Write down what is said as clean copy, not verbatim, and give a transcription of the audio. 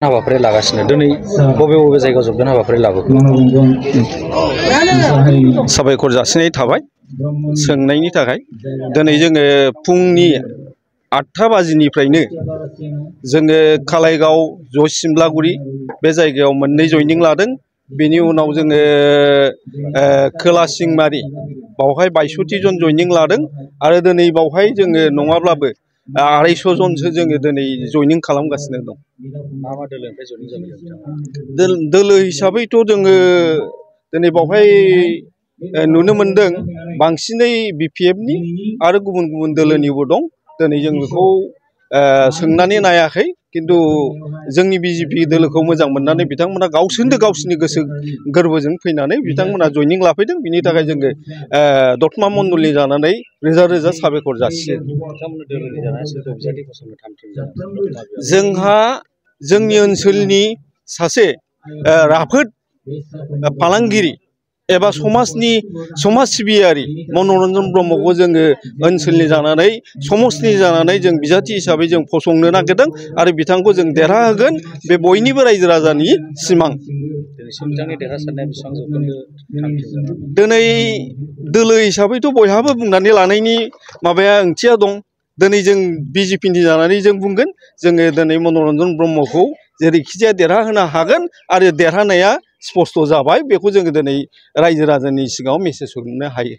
हाबाफारि लागासिनो दिनै बबे बबे जायगायाव जोबगोन हाबाफारि लाबोखो साबायखर जासिनाय थाबाय सोंनायनि थाखाय दिनै जोङो फुंनि 8टा बाजिनिफ्रायनो जोङो कालाइगाव जसिमलागुरि बे जायगायाव मोननै जयनिं लादों बेनि उनाव जोङो खोला सिंमारि बावहाय 62 जन जयनिं लादों आरो दिनै बावहाय जोङो नङाब्लाबो 250 जनसो जोङो दिनै जयनिं खालामगासिनो दं मा दोलोनिफ्राय जयनिं जाबाय नोंथाङा दोलो हिसाबैथ' जोङो दिनै बावहाय नुनो मोनदों बांसिनै बिपिएफनि आरो गुबुन गुबुन दोलोनिबो दं दिनै जों बेखौ सोंनानै नायाखै किन्तु जोंनि बिजेपि दोलोखौ मोजां मोननानै बिथांमोना गावसोरनि गोसो गोरबोजों फैनानै बिथांमोना जयनिं लाफैदों बिनि थाखाय जोङो दतमा मण्डलनि जानानै रोजा रोजा साबायखर जासियो जोंहा जोंनि ओनसोलनि सासे राफोद फालांगिरि एबा समाज सिबियारि मनरन्जन ब्रह्मखौ जोङो ओनसोलनि जानानै समाजनि जानानै जों बिजाथि हिसाबै जों फसंनो नागिरदों आरो बिथांखौ जों देरहाहोगोन बे बयनिबो रायजो राजानि सिमां दिनै दोलो हिसाबैथ' बयहाबो बुंनानै लानायनि माबाया ओंथिया दं दिनै जों बिजेपिनि जानानै जों बुंगोन जोङो दिनै मनरन्जन ब्रह्मखौ जेरैखिजाया देरहाहोनो हागोन आरो देरहानाया स्पस्त जाबाय बेखौ जोङो दिनै रायजो राजानि सिगाङाव मेसेज हरनो हायो।